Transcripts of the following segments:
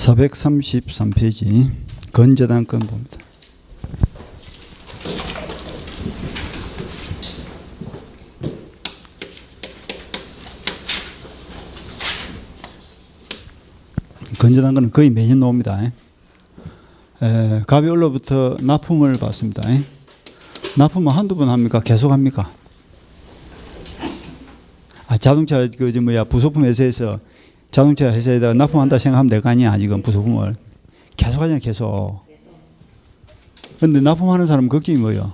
433페이지 건재단권 봅니다. 건재단권은 거의 매년 나옵니다. 갑이올로부터 납품을 받습니다. 납품은 한두 번 합니까? 계속 합니까? 자동차 부속품 회사에서 자동차 회사에다가 납품한다 생각하면 될 거 아니야. 지금 부속품을 계속 하잖아. 계속. 근데 납품하는 사람 걱정이 뭐예요?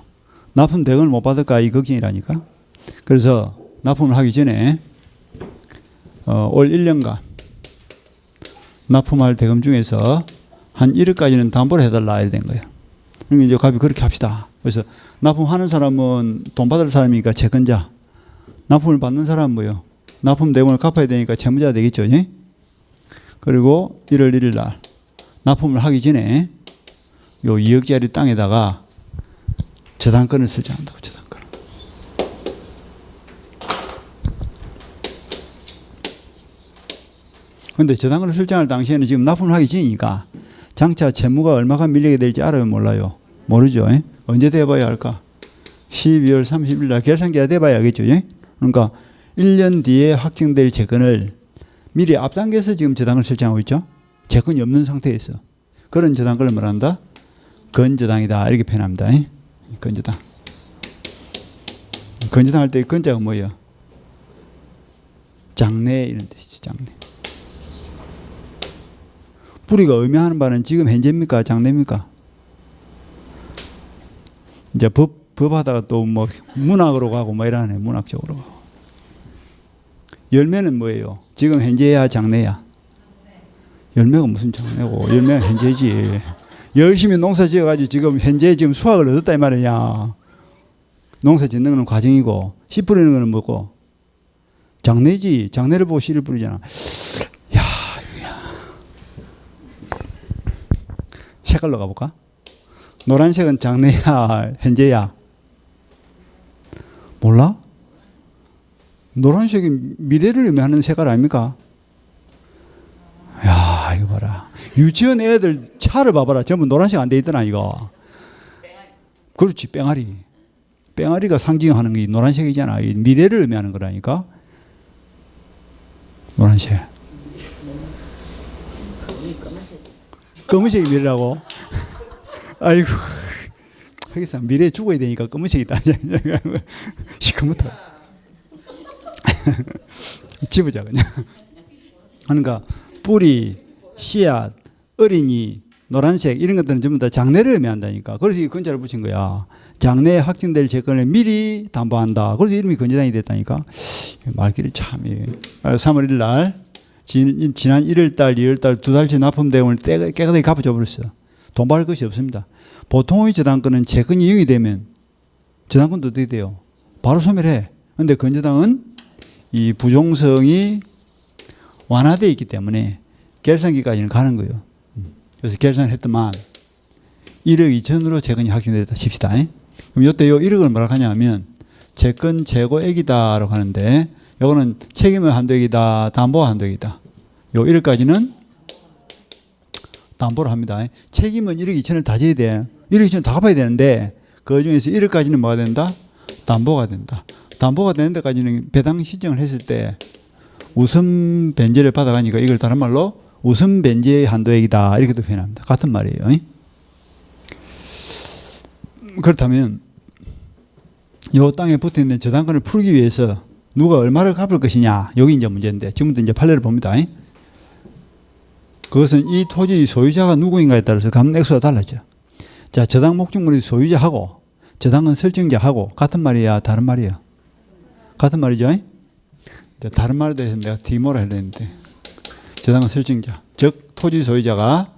납품 대금을 못 받을까 이 걱정이라니까. 그래서 납품을 하기 전에 올 1년간 납품할 대금 중에서 한 1억까지는 담보를 해달라 해야 된 거예요. 그러면 이제 갑이 그렇게 합시다. 그래서 납품하는 사람은 돈 받을 사람이니까 채권자, 납품을 받는 사람은 뭐예요? 납품 대금을 갚아야 되니까 채무자가 되겠죠. 예? 그리고 1월 1일 날 납품을 하기 전에 요 2억짜리 땅에다가 저당권을 설정한다고. 저당권. 그런데 저당권을 설정할 당시에는 지금 납품을 하기 전이니까 장차 채무가 얼마가 밀리게 될지 알아요? 몰라요? 모르죠. 예? 언제 돼봐야 할까? 12월 30일 날 결산기가 돼봐야 알겠죠. 예? 그러니까 1년 뒤에 확정될 채권을 미리 앞당겨서 지금 저당을 설정하고 있죠. 채권이 없는 상태에서. 그런 저당권을 말한다? 건저당이다. 이렇게 표현합니다. 건저당. 건저당 할 때 건자가 뭐예요? 장래 이런 뜻이죠. 장래. 뿌리가 의미하는 바는 지금 현재입니까? 장래입니까? 이제 법하다가 또 뭐 문학으로 가고 뭐 이러네. 문학적으로 가고. 열매는 뭐예요? 지금 현재야 장래야? 열매가 무슨 장래고? 열매가 현재지. 열심히 농사 지어가지고 지금 현재 지금 수확을 얻었다 이 말이야. 농사 짓는 거는 과정이고 씨 뿌리는 거는 뭐고? 장래지. 장래를 보고 씨를 뿌리잖아. 야. 색깔로 가볼까? 노란색은 장래야? 현재야? 몰라? 노란색이 미래를 의미하는 색깔 아닙니까? 야, 이거 봐라. 유치원 애들 차를 봐봐라. 전부 노란색 안 돼 있더나, 이거. 그렇지, 뺑아리. 뺑아리가 상징하는 게 노란색이잖아. 미래를 의미하는 거라니까. 노란색. 검은색이 미래라고? 아이고. 하겠어. 미래에 죽어야 되니까 검은색이다. 시커멓다. 집어자 그냥. 그러니까 뿌리, 씨앗, 어린이, 노란색 이런 것들은 전부 다 장래를 의미한다니까. 그래서 이 건자를 붙인 거야. 장래에 확정될 채권을 미리 담보한다. 그래서 이름이 건재당이 됐다니까. 말귀를 참. 3월 1일 날 지난 1월 달, 2월 달 두 달치 납품 대금을 깨끗하게 갚아줘 버렸어. 돈 받을 것이 없습니다. 보통의 저당권은 채권이 0이 되면 저당권도 어떻게 돼요? 바로 소멸해. 그런데 건재당은 이 부종성이 완화되어 있기 때문에 결산기까지는 가는 거예요. 그래서 결산을 했더만 1억 2천으로 채권이 확정됐다 칩시다. 그럼 이때 요 1억을 뭐라고 하냐면 채권 재고액이다라고 하는데 요거는 책임의 한도액이다, 담보 한도액이다. 요 1억까지는 담보를 합니다. 책임은 1억 2천을 다 져야 돼. 1억 2천 다 갚아야 되는데 그 중에서 1억까지는 뭐가 된다? 담보가 된다. 담보가 되는 데까지는 배당 신청을 했을 때 우선 변제를 받아가니까 이걸 다른 말로 우선 변제 한도액이다 이렇게도 표현합니다. 같은 말이에요. 그렇다면 이 땅에 붙어있는 저당권을 풀기 위해서 누가 얼마를 갚을 것이냐 여기 이제 문제인데 지금부터 이제 판례를 봅니다. 그것은 이 토지 소유자가 누구인가에 따라서 갚는 액수가 달라져. 자, 저당 목적물의 소유자하고 저당권 설정자하고 같은 말이야 다른 말이야? 같은 말이죠. 다른 말에 대해서 내가 디모라 해야 되는데 저당권 설정자 즉 토지 소유자가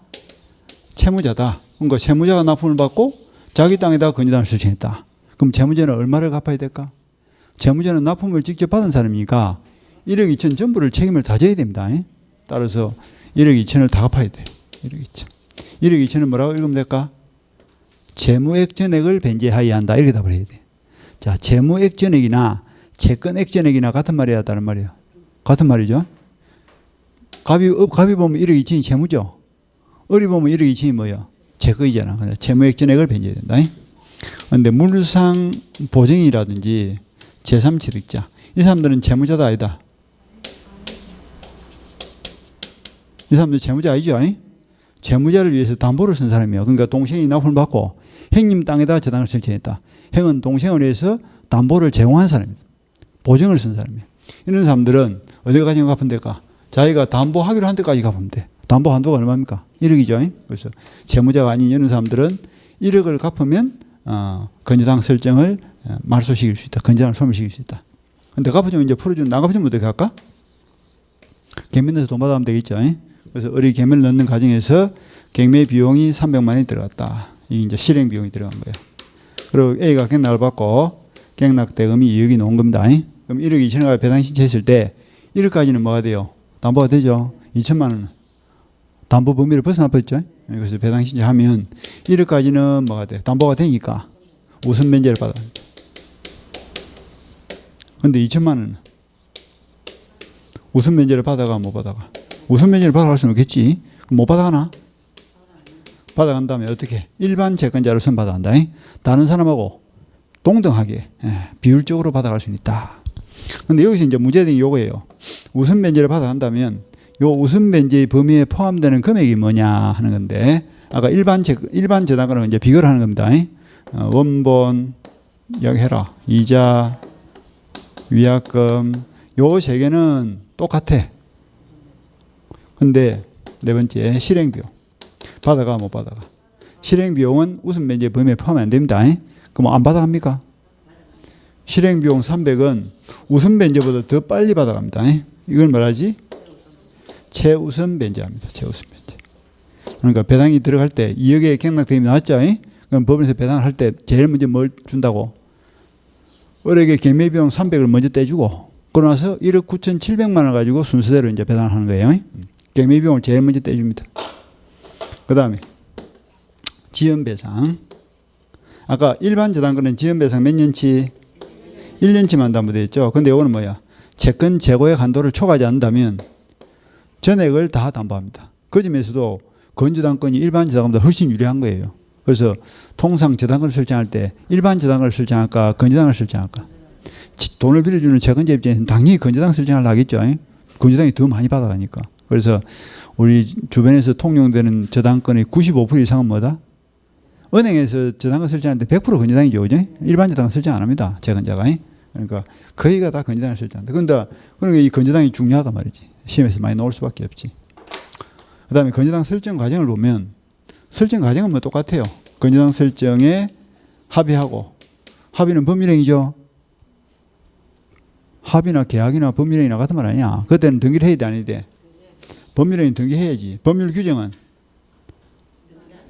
채무자다. 그러니까 채무자가 납품을 받고 자기 땅에다가 건재당을 설정했다. 그럼 채무자는 얼마를 갚아야 될까? 채무자는 납품을 직접 받은 사람이니까 1억 2천 전부를 책임을 다 져야 됩니다. 따라서 1억 2천을 다 갚아야 돼. 1억 2천. 1억 2천은 뭐라고 읽으면 될까? 채무액 전액을 변제하여야 한다. 이렇게 답을 해야 돼. 자, 채무액 전액이나 채권액 전액이나 같은 말이야, 다른 말이야? 같은 말이죠. 갑이 보면 1억 2천이 채무죠. 을이 보면 1억 2천이 뭐야? 제거이잖아. 근데 채무액 전액을 변제해야 된다. 그런데 물상 보증이라든지 제3취득자 이 사람들은 채무자다 아니다. 이 사람들 채무자 아니죠? 채무자를 위해서 담보를 쓴 사람이에요. 그러니까 동생이 납품을 받고 형님 땅에다 저당을 설치했다. 형은 동생을 위해서 담보를 제공한 사람입니다. 보증을 쓴 사람이에요. 이런 사람들은 어디까지 갚으면 될까? 자기가 담보하기로 한 데까지 갚으면 돼. 담보 한도가 얼마입니까? 1억이죠. 그래서 채무자가 아닌 이런 사람들은 1억을 갚으면 건재당 설정을 말소시킬 수 있다. 건재당을 소멸시킬 수 있다. 근데 갚아주면 이제 풀어주면 안 갚아주면 어떻게 할까? 개면 내서 돈 받아가면 되겠죠. 그래서 을이 개면을 넣는 과정에서 경매 비용이 300만 원이 들어갔다. 이게 이제 실행 비용이 들어간 거예요. 그리고 A가 갱락을 받고 갱락 대금이 2억이 나온 겁니다. 그럼 1억 2천원을 배당 신청했을 때 1억까지는 뭐가 돼요? 담보가 되죠. 2천만 원은 담보 범위를 벗어나 버렸죠. 그래서 배당 신청하면 1억까지는 뭐가 돼? 담보가 되니까 우선 면제를 받아. 근데 2천만 원은 우선 면제를 받아가 못 받아가? 우선 면제를 받아갈 수는 없겠지. 못 받아가나? 받아간 다음에 어떻게? 일반 채권자로서는 받아간다. 다른 사람하고 동등하게 비율적으로 받아갈 수 있다. 근데 여기서 이제 문제된 게 요거예요. 우선 면제를 받아간다면 요 우선 면제의 범위에 포함되는 금액이 뭐냐 하는 건데 아까 일반 저당권은 이제 비교를 하는 겁니다. 원본 약해라 이자 위약금 요 세 개는 똑같아. 근데 네 번째 실행비용 받아가 못 받아가. 실행비용은 우선 면제 범위에 포함이 안 됩니다. 그럼 안 받아갑니까? 실행비용 300은 우선 면제보다 더 빨리 받아갑니다. 이걸 말하지? 최우선 면제합니다. 최우선 면제. 그러니까 배당이 들어갈 때 2억의 갱락대금이 나왔죠. 그럼 법원에서 배당을 할 때 제일 먼저 뭘 준다고? 을에게 경매비용 300을 먼저 떼주고 그러고 나서 1억 9,700만 원 가지고 순서대로 이제 배당을 하는 거예요. 경매비용을 제일 먼저 떼줍니다. 그 다음에 지연배상. 아까 일반 저당권은 지연배상 몇 년치? 1년치만 담보되어 있죠. 근데 이거는 뭐야? 채권 재고의 한도를 초과하지 않는다면 전액을 다 담보합니다. 그 점에서도 건저당권이 일반 저당권보다 훨씬 유리한 거예요. 그래서 통상 저당권을 설정할 때 일반 저당권을 설정할까 건저당을 설정할까? 돈을 빌려주는 채권자 입장에서는 당연히 건저당 설정을 하겠죠. 건저당이 더 많이 받아가니까. 그래서 우리 주변에서 통용되는 저당권의 95% 이상은 뭐다? 은행에서 저당권 설정할 때 100% 건저당이죠. 그죠? 일반 저당권 설정 안 합니다. 채권자가. 그러니까 거의가 다 건저당을 설정한다. 그런데 그러니까 이 건저당이 중요하단 말이지. 시험에서 많이 나올 수밖에 없지. 그 다음에 건저당 설정 과정을 보면 설정 과정은 뭐 똑같아요. 건저당 설정에 합의하고 합의는 법률행위죠. 합의나 계약이나 법률행위나 같은 말 아니야. 그때는 등기를 해야 돼 안 해야 돼? 법률행위 등기해야지. 법률 규정은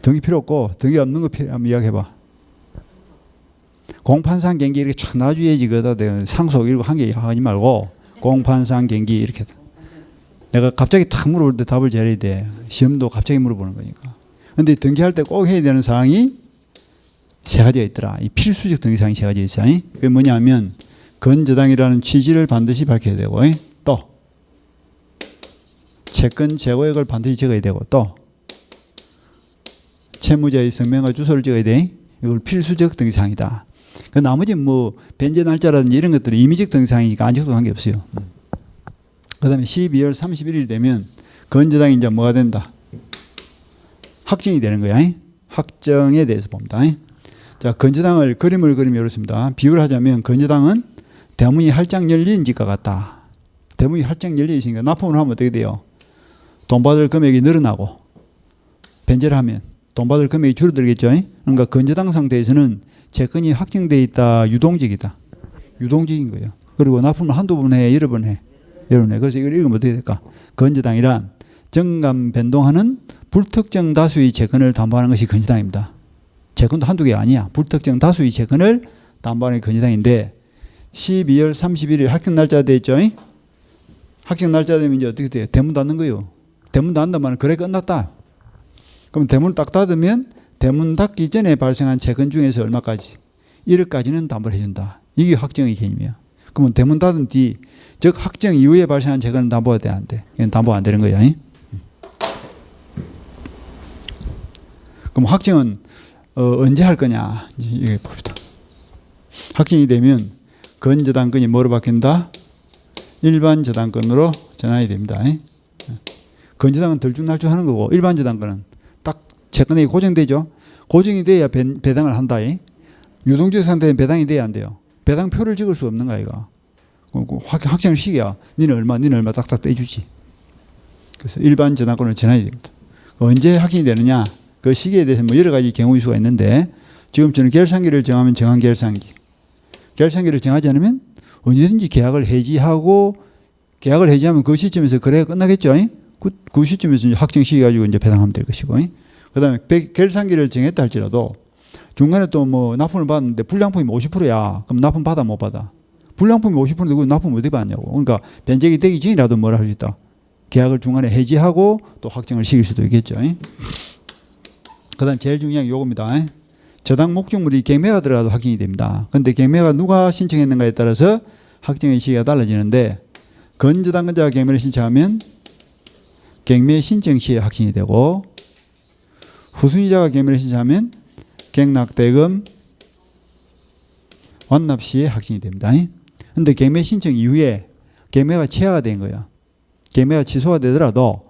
등기 필요 없고 등기 없는 거 한번 이야기해봐. 공판상 경기 이렇게 쫙 놔줘야지. 그다 상속 이런 거 한 개 하지 말고 공판상 경기 이렇게. 내가 갑자기 탁 물어볼 때 답을 잘해야 돼. 시험도 갑자기 물어보는 거니까. 근데 등기할 때 꼭 해야 되는 사항이 세 가지가 있더라. 이 필수적 등기 사항이 세 가지 있어요. 그게 뭐냐면 건저당이라는 취지를 반드시 밝혀야 되고 또 채권 재고액을 반드시 적어야 되고 또 채무자의 성명과 주소를 적어야 돼. 이걸 필수적 등기사항이다. 그 나머지 뭐 변제 날짜라든지 이런 것들은 임의적 등기사항이니까 안 적어도 관계없어요. 그 다음에 12월 31일 되면 건저당이 이제 뭐가 된다? 확정이 되는 거야. 확정에 대해서 봅니다. 자, 건저당을 그림을 그리면 이렇습니다. 비유를 하자면 건저당은 대문이 활짝 열린 집과 같다. 대문이 활짝 열려 있으니까 납품을 하면 어떻게 돼요? 돈 받을 금액이 늘어나고 변제를 하면 돈 받을 금액이 줄어들겠죠. 그러니까 건저당 상태에서는 채권이 확정되어 있다. 유동적이다. 유동적인 거예요. 그리고 납품을 한두 번 해, 여러 번 해. 그래서 이걸 읽으면 어떻게 될까? 건저당이란 정감 변동하는 불특정 다수의 채권을 담보하는 것이 건저당입니다. 채권도 한두 개 아니야. 불특정 다수의 채권을 담보하는 게 건저당인데 12월 31일 확정 날짜 돼 있죠. 확정 날짜 되면 이제 어떻게 돼요? 대문 닫는 거예요. 대문 닫는다면 거래 끝났다. 그럼 대문 딱 닫으면 대문 닫기 전에 발생한 채권 중에서 얼마까지? 1억까지는 담보를 해준다. 이게 확정의 개념이야. 그러면 대문 닫은 뒤, 즉 확정 이후에 발생한 채권은 담보가 돼야 안 돼. 이건 담보가 안 되는 거야. 그럼 확정은 언제 할 거냐 이게 봅니다. 확정이 되면 건저당권이 뭐로 바뀐다? 일반 저당권으로 전환이 됩니다. 건저당은 들쭉날쭉 하는 거고 일반 저당권은 딱 채권액이 고정되죠. 고정이 돼야 배당을 한다. 유동적 상태는 배당이 돼야 안 돼요. 배당표를 찍을 수 없는 거야 이거. 확정을 시기야. 니는 얼마 딱딱 떼주지. 그래서 일반 저당권으로 전환이 됩니다. 언제 확정이 되느냐? 그 시기에 대해서 뭐 여러 가지 경우의 수가 있는데 지금 저는 결산기를 정하면 정한 결산기. 결산기를 정하지 않으면 언제든지 계약을 해지하고 계약을 해지하면 그 시점에서 거래가 끝나겠죠. 그 시점에서 이제 확정 시기 가지고 이제 배당하면 될 것이고. 그다음에 결산기를 정했다 할지라도 중간에 또 뭐 납품을 받았는데 불량품이 50%야. 그럼 납품 받아 못 받아? 불량품이 50%인데 그 납품 어디 받냐고. 그러니까 변제기 되기 전이라도 뭐라 할 수 있다. 계약을 중간에 해지하고 또 확정을 시킬 수도 있겠죠. 그다음 제일 중요한 게 요겁니다. 저당 목적물이 경매가 들어가도 확정이 됩니다. 그런데 경매가 누가 신청했는가에 따라서 확정의 시기가 달라지는데 건저당권자가 경매를 신청하면 경매 신청 시에 확정이 되고 후순위자가 경매를 신청하면 갱락대금 완납 시에 확정이 됩니다. 그런데 경매 신청 이후에 경매가 취하가 된 거야. 경매가 취소가 되더라도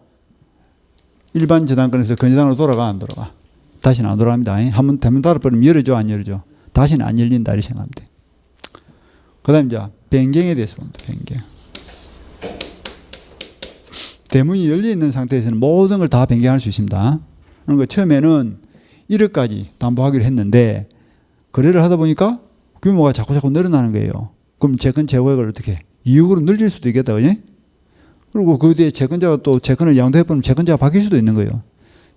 일반 저당권에서 건저당으로 돌아가 안 돌아가? 다시는 안 돌아갑니다. 한번 달아버리면 열어줘 안 열어줘? 다시는 안 열린다 이렇게 생각하면 돼. 그 다음 이제 변경에 대해서 봅니다. 변경. 대문이 열려있는 상태에서는 모든 걸 다 변경할 수 있습니다. 그러니까 처음에는 1억까지 담보하기로 했는데 거래를 하다 보니까 규모가 자꾸 늘어나는 거예요. 그럼 채권 재고액을 어떻게 해? 2억으로 늘릴 수도 있겠다. 그지? 그리고 그 뒤에 채권자가 또 채권을 양도해버리면 채권자가 바뀔 수도 있는 거예요.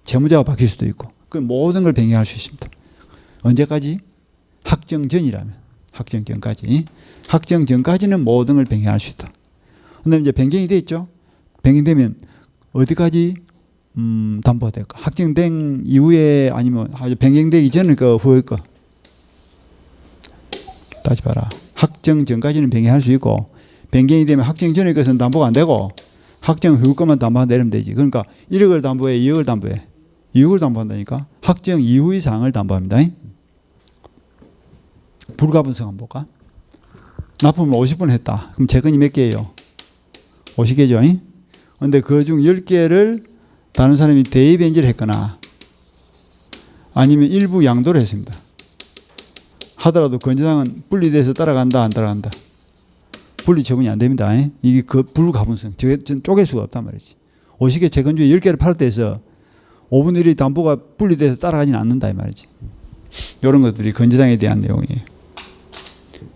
채무자가 바뀔 수도 있고. 그 모든 걸 변경할 수 있습니다. 언제까지? 확정 전이라면. 확정 전까지. 확정 전까지는 모든 걸 변경할 수 있다. 근데 이제 변경이 돼 있죠? 변경되면 어디까지 담보가 될까? 확정된 이후에 아니면 변경되기 전일까 후일까? 다시 봐라. 확정 전까지는 변경할 수 있고 변경이 되면 확정 전의 것은 담보가 안 되고 확정 후 것만 담보내면 되지. 그러니까 1억을 담보해, 2억을 담보해. 2억을 담보한다니까. 확정 이후의 사항을 담보합니다. 불가분성 한번 볼까? 납품을 50번 했다. 그럼 채권이 몇 개예요? 50개죠. 그런데 그 중 10개를 다른 사람이 대입변제를 했거나 아니면 일부 양도를 했습니다. 하더라도 건저당은 분리돼서 따라간다 안 따라간다? 분리 처분이 안 됩니다. 이게 그 불가분성. 쪼갤 수가 없단 말이지. 50개 채권 중에 10개를 팔을 때에서 5분의 1이 담보가 분리돼서 따라가지는 않는다 이 말이지. 이런 것들이 건저당에 대한 내용이에요.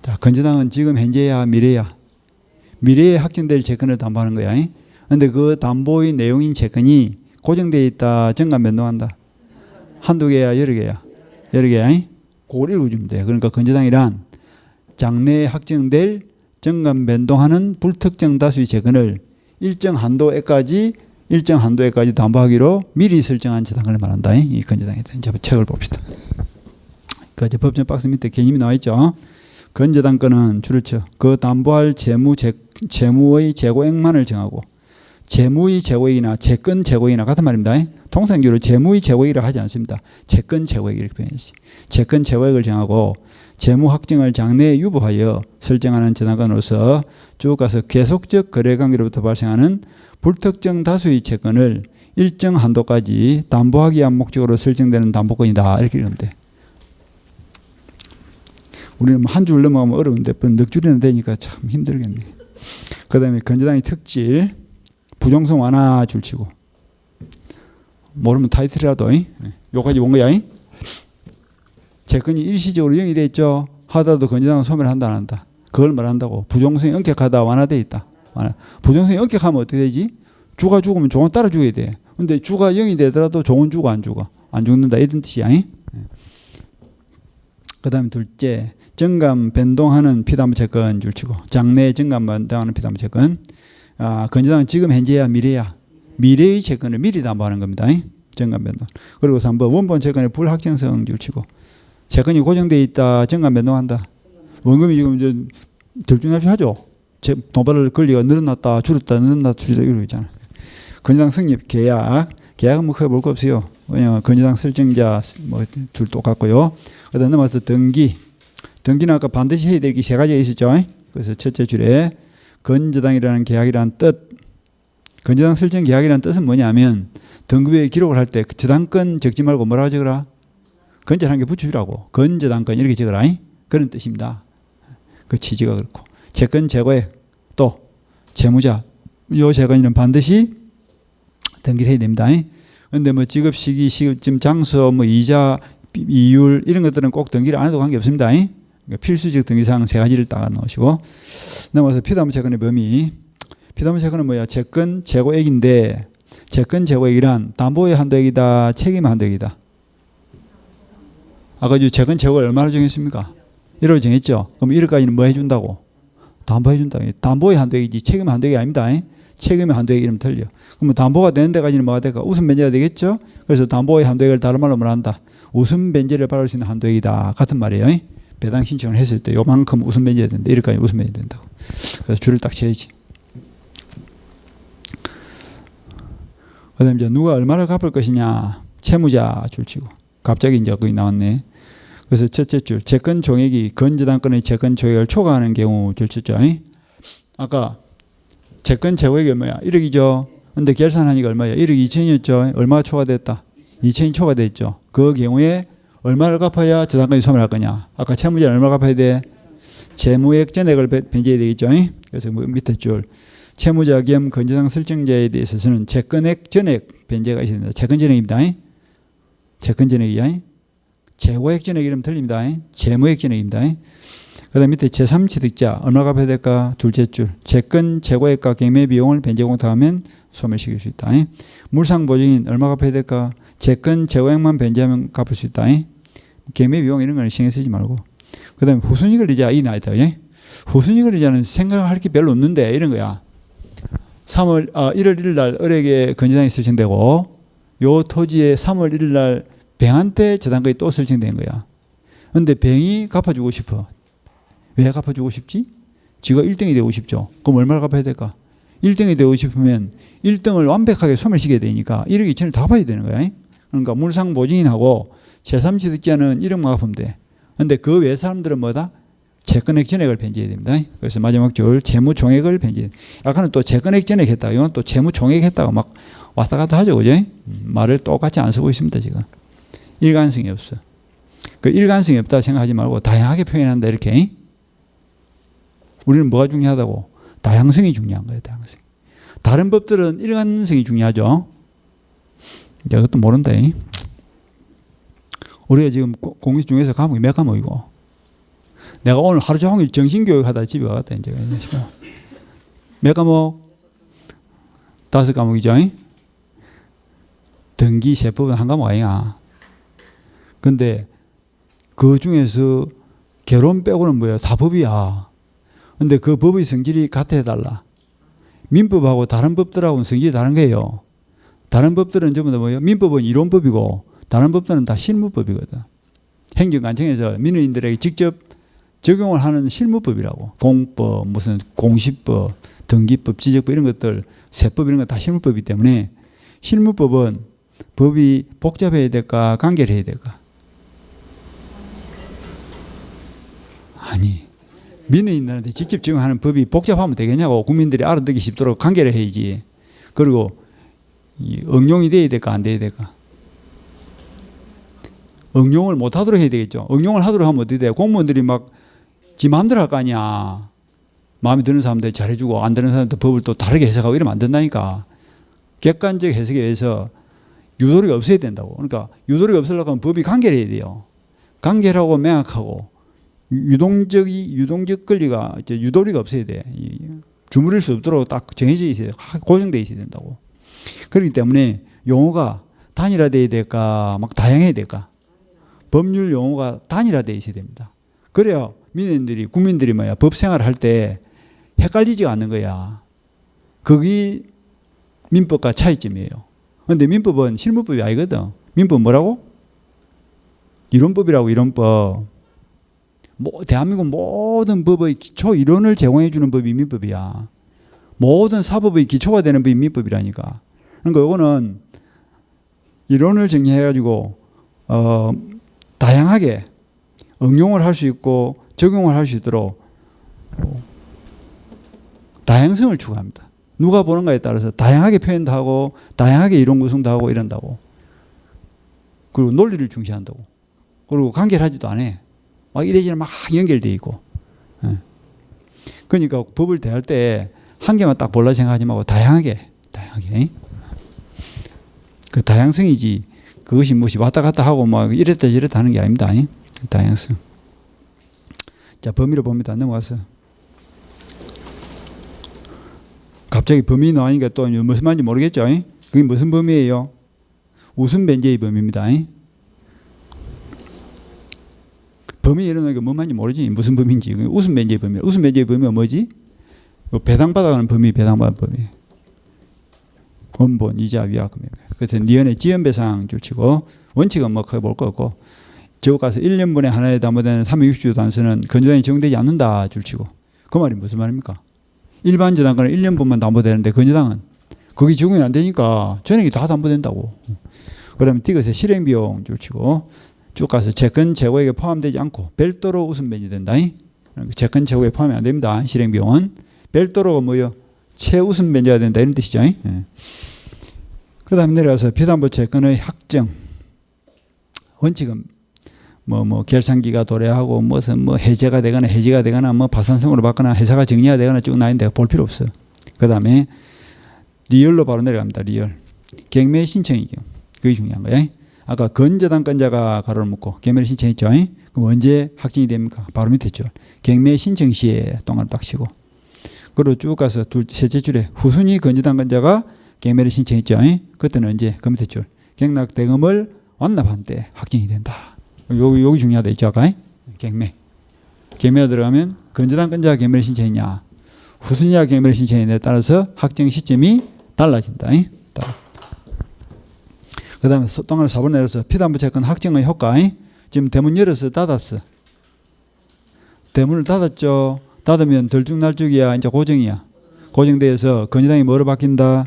자, 건저당은 지금 현재야 미래야? 미래에 확정될 채권을 담보하는 거야. 그런데 그 담보의 내용인 채권이 고정되어 있다, 정관 변동한다. 한두 개야, 여러 개야? 여러 개야. 그걸 읽어주면 돼. 그러니까 건저당이란 장래에 확정될 정관 변동하는 불특정 다수의 채권을 일정 한도에까지 담보하기로 미리 설정한 저당권을 말한다. 이 건저당에 대한 책을 봅시다. 그 법정 박스 밑에 개념이 나와 있죠. 건저당권은 줄을 쳐 그 담보할 재무의 재고액만을 정하고 재무의 재고액이나 채권 재고액이나 같은 말입니다. 통상적으로 재무의 재고액이라고 하지 않습니다. 채권 재고액 이렇게 표현하지. 채권 재고액을 정하고 재무 확정을 장래에 유보하여 설정하는 저당권으로서 쭉 가서 계속적 거래관계로부터 발생하는 불특정 다수의 채권을 일정 한도까지 담보하기 위한 목적으로 설정되는 담보권이다. 이렇게 읽으면 돼. 우리는 한 줄 넘어가면 어려운데 넉 줄이나 되니까 참 힘들겠네. 그 다음에 건저당의 특질 부정성 완화 줄치고 모르면 타이틀이라도 요까지 온 거야. 채권이 일시적으로 영위되어 있죠. 하더라도 건저당은 소멸한다 안 한다. 그걸 말한다고. 부정성이 엄격하다 완화되어 있다. 부정성이 엄격하면 어떻게 되지? 주가 죽으면 종은 따라 죽어야 돼. 근데 주가 0이 되더라도 종은 죽어 안 죽어? 안 죽는다 이런 뜻이야. 그 다음에 둘째 정관 변동하는 피담보 채권 줄치고 장래 정관 변동하는 피담보 채권. 건저당은 지금 현재야 미래야? 미래의 채권을 미리 담보하는 겁니다. 정관 변동. 그리고 3번 원본 채권의 불확정성 줄치고 채권이 고정되어 있다. 정관 변동한다. 원금이 지금 이제 들쭉날쭉하죠. 도발을 권리가 늘어났다 줄었다 늘어났다 줄었다 이러고 있잖아. 건저당 성립 계약은 뭐 크게 볼 거 없어요. 그냥 건재당 설정자 뭐 둘 똑같고요. 그다음 넘어가서 등기. 등기는 아까 반드시 해야 될 게 세 가지가 있었죠. 그래서 첫째 줄에 건재당이라는 계약이라는 뜻. 건재당 설정 계약이라는 뜻은 뭐냐면 등급에 기록을 할 때 저당권 적지 말고 뭐라고 적으라? 건재라는 게 붙여주라고. 건재당권 이렇게 적으라. 그런 뜻입니다. 그 취지가 그렇고. 채권 재고액 또 채무자 요 세 가지는 반드시 등기를 해야 됩니다. 그런데 뭐 지급 시기, 시급점, 장소, 뭐 이자, 이율 이런 것들은 꼭 등기를 안 해도 관계 없습니다. 그러니까 필수적 등기사항 세 가지를 딱 넣으시고 넘어서 피담보 채권의 범위. 피담보 채권은 뭐야? 채권 재고액인데 채권 재고액이란 담보의 한도액이다, 책임의 한도액이다. 아까 채권 재고액 얼마나 정했습니까? 1억 정했죠. 그럼 1억까지는 뭐 해준다고? 담보해준다. 담보의 한도액이지 책임의 한도액이 아닙니다. 책임의 한도액 이름 틀려. 그러면 담보가 되는 데까지는 뭐가 될까? 우선 변제가 되겠죠. 그래서 담보의 한도액을 다른 말로 뭐한다? 우선 변제를 받을 수 있는 한도액이다. 같은 말이에요. 배당 신청을 했을 때 요만큼 우선 변제가 된다. 1억까지 우선 변제 된다고. 그래서 줄을 딱 쳐야지. 그다음에 이제 누가 얼마를 갚을 것이냐? 채무자 줄 치고. 갑자기 이제 거기 나왔네. 그래서 첫째 줄 채권 종액이 건재당권의 채권 종액을 초과하는 경우 줄 쳤죠. 아까 채권 재고액이 얼마야? 1억이죠. 근데 계산하니까 얼마야? 1억 2천이었죠. 얼마가 초과됐다? 2천이 초과됐죠. 그 경우에 얼마를 갚아야 저당권이 소멸할 거냐? 아까 채무자는 얼마 갚아야 돼? 채무액 전액을 변제해야 되겠죠. 그래서 밑에 줄 채무자 겸 건재당 설정자에 대해서는 채권액 전액 변제가 있어야 된다. 채권 전액입니다. 채권 전액이야. 재고액 전액 이름 틀립니다. 채무액 전액입니다. 그 다음 밑에 제3취득자 얼마 갚아야 될까? 둘째 줄 채권 재고액과 경매 비용을 변제 공탁하면 소멸시킬 수 있다. 물상보증인 얼마 갚아야 될까? 채권 재고액만 변제하면 갚을 수 있다. 경매 비용 이런 거는 신경 쓰지 말고. 그 다음에 후순위권 이자 이 나이다. 후순위권 이자는 생각할 게 별로 없는데 이런 거야. 1월 1일 날 을에게 건재당이 설정되고 요 토지에 3월 1일 날 병한테 저당권이 또 설정된 거야. 그런데 병이 갚아주고 싶어. 왜 갚아주고 싶지? 지가 1등이 되고 싶죠. 그럼 얼마를 갚아야 될까? 1등이 되고 싶으면 1등을 완벽하게 소멸시켜야 되니까 1억 2천을 다 갚아야 되는 거야. 그러니까 물상보증인하고 제3취득자는 1억만 갚으면 돼. 그런데 그 외 사람들은 뭐다? 채권액 전액을 변제해야 됩니다. 그래서 마지막 줄 채무총액을 변제. 아까는 또 채권액 전액 했다가 이건 또 채무총액 했다가 막 왔다 갔다 하죠. 그죠? 말을 똑같이 안 쓰고 있습니다. 지금. 일관성이 없어. 그 일관성이 없다 생각하지 말고 다양하게 표현한다 이렇게. 우리는 뭐가 중요하다고? 다양성이 중요한 거예요. 다양성. 다른 법들은 일관성이 중요하죠. 이제 그것도 모른다. 우리가 지금 공식 중에서 과목이 몇 과목이고 내가 오늘 하루 종일 정신교육 하다 집에 가갔다 이제 몇 과목? 5과목이죠. 등기 세법은 한 과목 아니야. 근데 그 중에서 결혼 빼고는 뭐야? 다 법이야. 근데 그 법의 성질이 같아 달라. 민법하고 다른 법들하고는 성질이 다른 거예요. 다른 법들은 전부 다 뭐예요? 민법은 이론법이고 다른 법들은 다 실무법이거든. 행정관청에서 민원인들에게 직접 적용을 하는 실무법이라고. 공법, 무슨 공시법, 등기법, 지적법 이런 것들, 세법 이런 거 다 실무법이기 때문에 실무법은 법이 복잡해야 될까 간결해야 될까? 아니 민원인들한테 직접 적용하는 법이 복잡하면 되겠냐고. 국민들이 알아듣기 쉽도록 간결해야지. 그리고 응용이 돼야 될까 안 돼야 될까? 응용을 못하도록 해야 되겠죠. 응용을 하도록 하면 어떻게 돼? 공무원들이 막 지 마음대로 할 거 아니야. 마음에 드는 사람들 잘해주고 안 드는 사람들 법을 또 다르게 해석하고 이러면 안 된다니까. 객관적 해석에 의해서 유도리가 없어야 된다고. 그러니까 유도리가 없으려고 하면 법이 간결해야 돼요. 간결하고 명확하고 유동적 권리가 유도리가 없어야 돼. 주무릴 수 없도록 딱 정해져 있어야 돼. 고정되어 있어야 된다고. 그렇기 때문에 용어가 단일화돼야 될까 막 다양해야 될까? 법률 용어가 단일화되어 있어야 됩니다. 그래야 민원인들이 국민들이 뭐야 법 생활을 할 때 헷갈리지가 않는 거야. 그게 민법과 차이점이에요. 그런데 민법은 실무법이 아니거든. 민법 뭐라고? 이론법이라고. 이론법. 대한민국 모든 법의 기초 이론을 제공해 주는 법이 민법이야. 모든 사법의 기초가 되는 법이 민법이라니까. 그러니까 이거는 이론을 정리해가지고 다양하게 응용을 할 수 있고 적용을 할 수 있도록 다양성을 추구합니다. 누가 보는가에 따라서 다양하게 표현도 하고 다양하게 이론 구성도 하고 이런다고. 그리고 논리를 중시한다고. 그리고 간결하지도 않아. 막 이래저래 막 연결돼 있고. 그러니까 법을 대할 때 한 개만 딱 볼라 생각하지 말고 다양하게. 그 다양성이지 그것이 무엇이 왔다 갔다 하고 막 이랬다 저랬다 하는 게 아닙니다. 다양성. 자, 범위로 봅니다. 넘어가서. 갑자기 범위 나오니까 또 무슨 말인지 모르겠죠. 그게 무슨 범위예요? 웃음 변제의 범위입니다. 범위 이러는 뭐 말인지 모르지. 무슨 범위인지. 웃음 변제의 범위. 웃음 변제의 범위가 뭐지? 배당받아가는 범위, 배당받는 범위. 원본, 이자, 위약금. 그래서 니은의 지연배상 줄치고 원칙은 뭐 크게 볼 거 없고 저거 가서 1년분에 하나에 담보되는 360주 단서는 건조당이 적용되지 않는다 줄치고 그 말이 무슨 말입니까? 일반 저당권은 1년분만 담보되는데 건조당은 거기 적용이 안 되니까 전액이 다 담보된다고. 그러면 디귿의 실행비용 줄치고 쭉 가서 채권 재고액에 포함되지 않고 별도로 웃음 변이 된다. 채권 재고에 포함이 안 됩니다. 실행비용은. 별도로가 뭐요? 최우선 변제가 된다 이런 뜻이죠. 그 다음에 내려가서 피담보 채권의 확정. 원칙은 뭐 결산기가 도래하고 무슨 뭐 해제가 되거나 뭐 파산성으로 받거나 회사가 정리가 되거나 쭉 나있는데 볼 필요 없어. 그 다음에 리얼로 바로 내려갑니다. 리얼. 경매 신청이죠. 그게 중요한 거야. 아까 건저당권자가 가로를 묶고 경매를 신청했죠. 그럼 언제 확정이 됩니까? 바로 밑에 줄. 경매 신청 시에 동안 딱 치고. 그리고 쭉 가서 셋째 줄에 후순위 건저당권자가 경매를 신청했죠. 그때는 언제? 그 밑에 줄. 경락대금을 완납한 때 확정이 된다. 여기 중요하다 있죠. 아까 경매. 경매가 들어가면 건저당권자가 경매를 신청했냐 후순위가 경매를 신청했냐에 따라서 확정 시점이 달라진다. 그 다음에 동안에 4번 내려서 피담보 채권 확정의 효과. 지금 대문 열어서 닫았어. 대문을 닫았죠. 닫으면 들쭉날쭉이야 이제 고정이야. 고정돼서 건저당이 뭐로 바뀐다?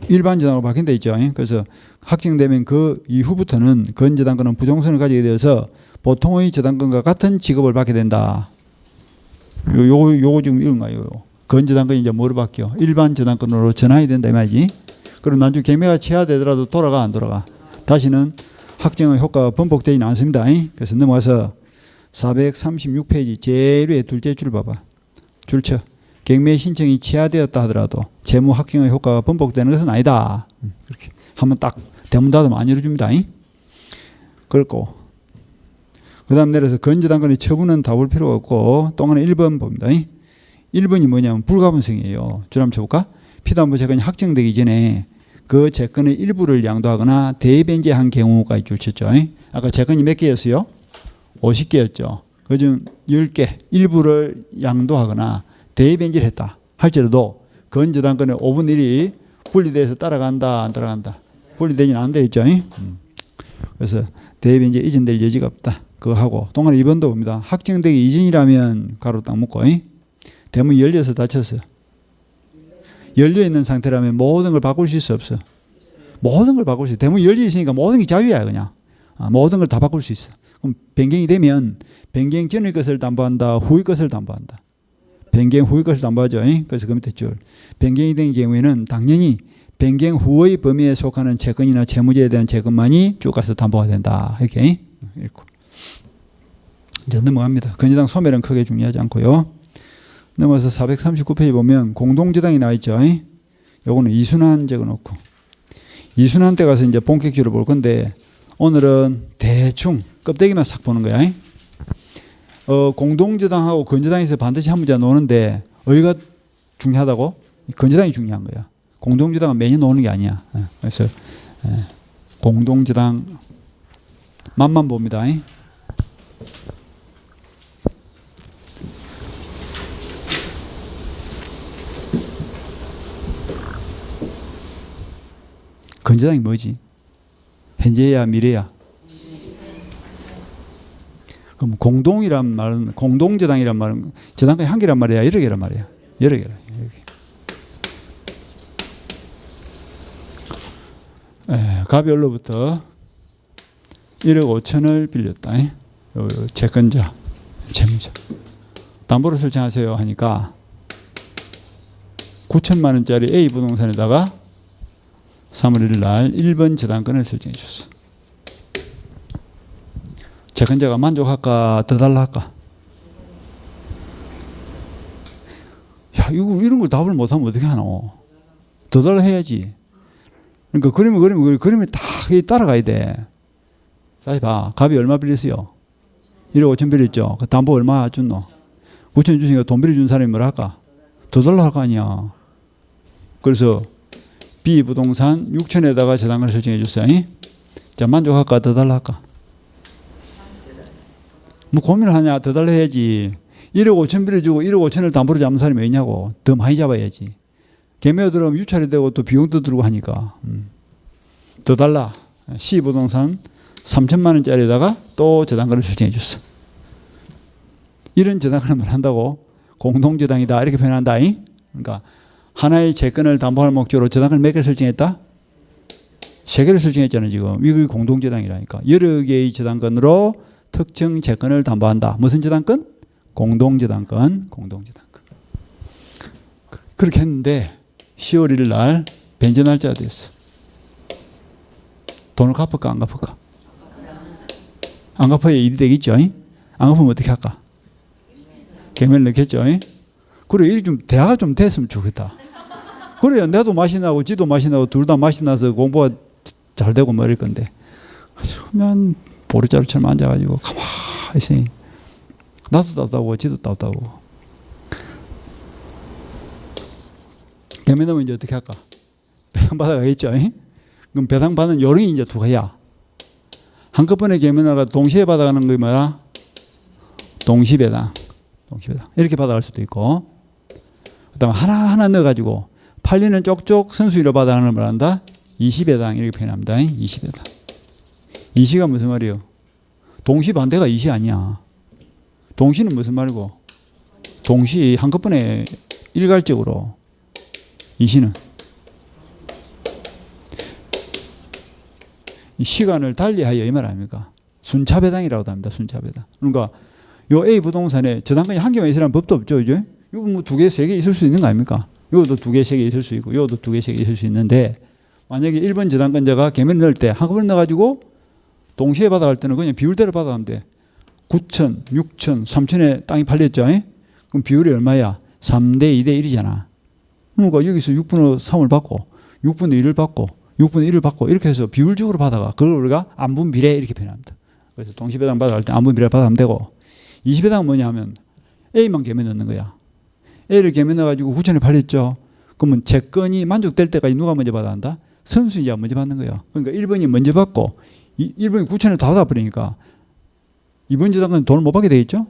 일반 저당으로 바뀐다 있죠. 그래서 확정되면 그 이후부터는 건저당권은 부종성을 가지게 되어서 보통의 저당권과 같은 취급을 받게 된다. 요거 지금 이런 거예요. 건저당권이 이제 뭐로 바뀌어? 일반 저당권으로 전환이 된다 이 말이지. 그럼 나중에 경매가 취하되더라도 돌아가 안 돌아가? 다시는 확정의 효과가 번복되지는 않습니다. 그래서 넘어가서 436페이지 제일 위에 둘째 줄 봐봐. 줄 쳐. 경매 신청이 취하되었다 하더라도 재무 확정의 효과가 번복되는 것은 아니다. 이렇게 한번 딱 대문 닫으면 안 열어줍니다. 그렇고 그 다음 내려서 건저당권의 처분은 다 볼 필요가 없고 동안에 1번 봅니다. 1번이 뭐냐면 불가분성이에요. 줄 한번 쳐볼까? 피담보 채권이 확정되기 전에 그 채권의 일부를 양도하거나 대변제한 경우가 줄 쳤죠. 아까 채권이 몇 개였어요? 50개였죠. 그중 10개 일부를 양도하거나 대변제를 했다 할지라도 건저당권의 5분의 1이 분리돼서 따라간다 안 따라간다? 분리되지는 않는다 했죠. 그래서 대변제 이전될 여지가 없다. 그거 하고 동안에 2번도 봅니다. 확정되기 이전이라면 가로 딱 묶고 대문이 열려서 닫혔어. 열려있는 상태라면 모든 걸 바꿀 수 있어 없어? 모든 걸 바꿀 수 있어. 대문이 열려 있으니까 모든 게 자유야 그냥. 모든 걸 다 바꿀 수 있어. 그럼 변경이 되면 변경 전의 것을 담보한다. 후의 것을 담보한다. 변경 후의 것을 담보하죠. 그래서 그 밑에 줄. 변경이 된 경우에는 당연히 변경 후의 범위에 속하는 채권이나 채무제에 대한 채권만이 쭉 가서 담보가 된다. 이렇게 읽고. 이제 넘어갑니다. 건저당 소멸은 크게 중요하지 않고요. 넘어서 439페이지 보면 공동저당이 나와 있죠. 요거는 이순환 적어놓고 이순환 때 가서 이제 본격적으로 볼 건데 오늘은 대충 껍데기만 싹 보는 거야. 공동저당하고 건저당에서 반드시 한 문제 노는데 어디가 중요하다고? 건저당이 중요한 거야. 공동저당은 매년 노는 게 아니야. 그래서 공동저당 맛만 봅니다. 건저당이 뭐지? 현재야 미래야? 그럼 공동이란 말은 공동저당이란 말은 저당권이 한 개란 말이야 여러 개란 말이야? 여러 개라. 갑이 얼로부터 1억 5천을 빌렸다. 채권자, 채무자. 담보로 설정하세요 하니까 9천만 원짜리 A 부동산에다가 3월 1일 날 1번 저당권을 설정해 줬어. 채권자가 만족할까 더 달라 할까? 야, 이런 거 답을 못하면 어떻게 하노? 더 달라 해야지. 그러니까 그림이 딱 따라가야 돼. 다시 봐. 갑이 얼마 빌렸어요? 1억 5천 빌렸죠. 그 담보 얼마 줬노? 9천 주시니까 돈 빌려준 사람이 뭐라 할까? 더 달라 할 거 아니야. 그래서 B 부동산 6천에다가 저당권을 설정해 줬어요. 자, 만족할까 더 달라 할까? 뭐 고민을 하냐? 더 달라 해야지. 1억 5천 빌려주고 1억 5천을 담보로 잡는 사람이 왜 있냐고. 더 많이 잡아야지. 개매어 들어오면 유찰이 되고 또 비용도 들고 하니까. 더 달라. C 부동산 3천만 원짜리에다가 또 저당권을 설정해 줬어. 이런 저당권을 뭘 한다고? 공동저당이다 이렇게 표현한다. 그러니까 하나의 채권을 담보할 목적으로 저당권을 몇 개 설정했다? 3개를 설정했잖아요. 지금 이게 공동저당이라니까. 여러 개의 저당권으로 특정 채권을 담보한다. 무슨 저당권? 공동저당권. 그렇게 했는데 10월 1일 날 변제 날짜가 됐어. 돈을 갚을까 안 갚을까? 안 갚아야 일이 되겠죠. 안 갚으면 어떻게 할까? 개면을 넣겠죠. 그래, 일이 좀 대화가 좀 됐으면 좋겠다. 그래야 내도 맛이 나고 지도 맛이 나고 둘 다 맛이 나서 공부가 잘 되고 뭐 이럴 건데. 그러면 보리자루처럼 앉아가지고 가만히 있으니 나도 답답하고 지도 답답하고. 개면 넣으면 이제 어떻게 할까? 배당 받아가겠죠. 그럼 배당 받는 요령이 이제 두 가지야. 한꺼번에 개면화가 동시에 받아가는 게 뭐야? 동시배당. 이렇게 받아갈 수도 있고, 그다음에 하나하나 넣어가지고 팔리는 쪽쪽 선수위로 받아가는 걸 말한다. 이시배당 이렇게 표현합니다. 이시배당. 이시가 무슨 말이에요? 동시 반대가 이시 아니야. 동시는 무슨 말이고? 동시 한꺼번에 일괄적으로. 이시는 이 시간을 달리하여 이 말 아닙니까? 순차배당이라고도 합니다. 순차배당. 그러니까 요 A 부동산에 저당권이 한 개만 있으라는 법도 없죠. 이제 이거 뭐 2개, 3개 있을 수 있는 거 아닙니까? 이것도 2개, 3개 있을 수 있고 이것도 2개, 3개 있을 수 있는데, 만약에 1번 저당권자가 개면 넣을 때 한꺼번에 넣어가지고 동시에 받아갈 때는 그냥 비율대로 받아가면 돼. 9천, 6천, 3천에 땅이 팔렸죠. 그럼 비율이 얼마야? 3대 2대 1이잖아. 그러니까 여기서 6분의 3을 받고 6분의 1을 받고 6분의 1을 받고 이렇게 해서 비율적으로 받아가. 그걸 우리가 안분비례 이렇게 표현합니다. 그래서 동시배당 받아갈 때 안분비례 받아가면 되고, 이시배당은 뭐냐 하면 A만 개면 넣는 거야. A를 개면 넣어가지고 9천에 팔렸죠. 그러면 채권이 만족될 때까지 누가 먼저 받아야 한다? 선수이자 먼저 받는 거야. 그러니까 1번이 먼저 받고 1번이 9천을 다 받아버리니까 2번 저당권은 돈을 못 받게 되겠죠.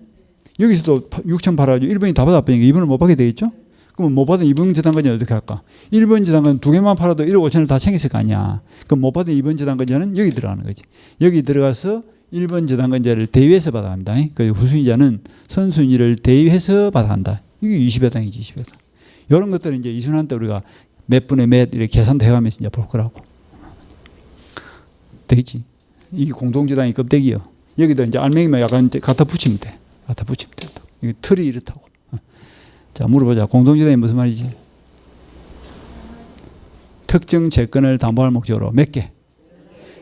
여기서도 6천 팔아가지고 1번이 다 받아버리니까 2번을 못 받게 되겠죠. 그러면 못 받은 2번 저당권자는 어떻게 할까? 1번 저당권 2개만 팔아도 1억 5천을 다 챙겼을 거 아니야. 그럼 못 받은 2번 저당권자는 여기 들어가는 거지. 여기 들어가서 1번 저당권자를 대위해서 받아갑니다. 그래서 후순위자는 선순위를 대위해서 받아간다. 이게 20배당이지, 20배당. 이런 것들은 이제 이순환 때 우리가 몇 분의 몇 이렇게 계산도 해가면서 이제 볼 거라고. 되겠지. 이게 공동저당이 껍데기요. 여기다 이제 알맹이만 약간 갖다 붙이면 돼. 갖다 붙이면 된다. 이게 틀이 이렇다고. 자, 물어보자. 공동저당이 무슨 말이지? 특정 채권을 담보할 목적으로 몇 개?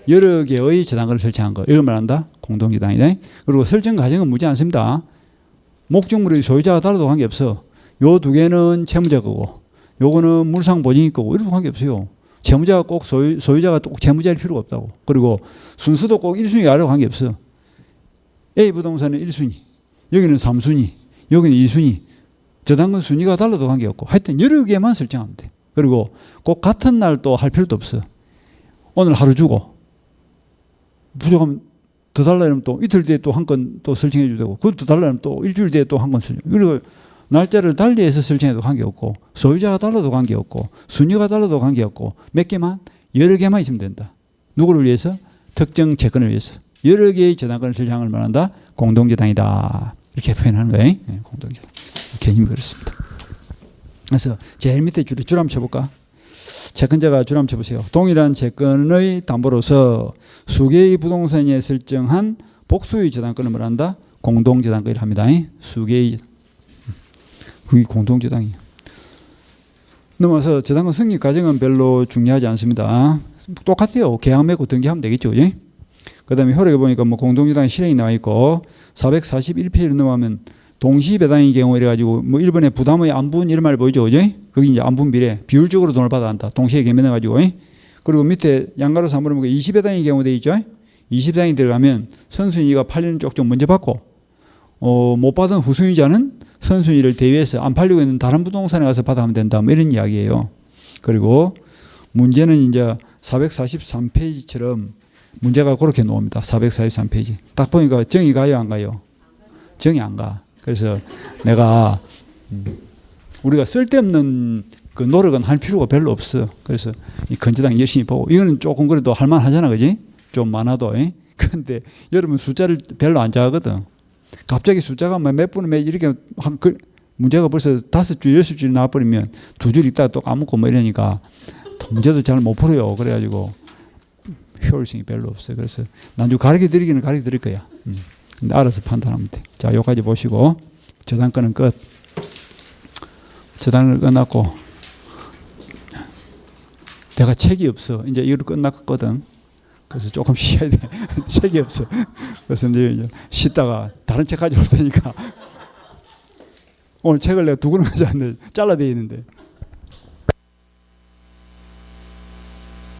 여러 개의 저당권을 설정한 거. 이걸 말한다. 공동저당이다. 그리고 설정 과정은 무지 않습니다. 목적물의 소유자가 달라도 관계없어. 요 두 개는 채무자 거고, 요거는 물상보증이 거고, 이런 관계없어요. 채무자가 꼭 소유자가 꼭 채무자일 필요가 없다고. 그리고 순수도 꼭 1순위가 아래로 관계없어. A 부동산은 1순위, 여기는 3순위, 여기는 2순위. 저당권 순위가 달라도 관계없고, 하여튼 여러 개만 설정하면 돼. 그리고 꼭 같은 날 또 할 필요도 없어. 오늘 하루 주고 부족하면 더 달라 이러면 또 이틀 뒤에 또 한 건 또 설정해 줘도 되고, 그것도 달라 이러면 또 일주일 뒤에 또 한 건 설정. 그리고 날짜를 달리해서 설정해도 관계없고, 소유자가 달라도 관계없고, 순위가 달라도 관계없고, 몇 개만? 여러 개만 있으면 된다. 누구를 위해서? 특정 채권을 위해서. 여러 개의 저당권을 설정을 말한다. 공동저당이다. 이렇게 표현하는 거예요. 네, 공동저당. 개념이 그렇습니다. 그래서 제일 밑에 줄 한번 쳐볼까? 채권자가 줄 한번 쳐보세요. 동일한 채권의 담보로서 수개의 부동산에 설정한 복수의 저당권을 뭐란다? 공동저당권이라 합니다. 수개의 그게 공동저당이에요. 넘어서 저당권 승리 과정은 별로 중요하지 않습니다. 똑같아요. 계약 맺고 등기하면 되겠죠. 그 다음에 효력에 보니까 뭐 공동저당 실행이 나와 있고 441페이지를 넘어가면 동시배당의 경우 이래가지고 뭐 1번에 부담의 안분 이런 말 보이죠. 거기 이제 안분 비례 비율적으로 돈을 받아야 한다. 동시에 개면해가지고. 그리고 밑에 양가로 3번에 보니까 20배당의 경우 돼 있죠. 20배당이 들어가면 선순위가 팔리는 쪽 좀 먼저 받고 못 받은 후순위자는 선순위를 대위해서 안 팔리고 있는 다른 부동산에 가서 받아가면 된다. 뭐 이런 이야기예요. 그리고 문제는 이제 443페이지처럼 문제가 그렇게 나옵니다. 443페이지. 딱 보니까 정이 가요, 안 가요? 정이 안 가. 그래서 내가 우리가 쓸데없는 그 노력은 할 필요가 별로 없어. 그래서 이 건재당 열심히 보고 이거는 조금 그래도 할만하잖아, 그지? 좀 많아도. 그런데 여러분 숫자를 별로 안 좋아하거든. 갑자기 숫자가 몇 분에 이렇게 문제가 벌써 5줄, 6줄 나와버리면 2줄 있다가 또 까먹고 뭐 이러니까 문제도 잘 못 풀어요. 그래가지고 효율성이 별로 없어요. 그래서 나중에 가르쳐 드리기는 가르쳐 드릴 거야. 근데 알아서 판단하면 돼. 자, 여기까지 보시고 저당권은 끝. 저당을 끝났고 내가 책이 없어. 이제 이거 끝났거든. 그래서 조금 쉬어야 돼. 책이 없어. 그래서 이제 쉬다가 다른 책 가져올 테니까 오늘 책을 내가 2권을 가져왔는데 잘라져 있는데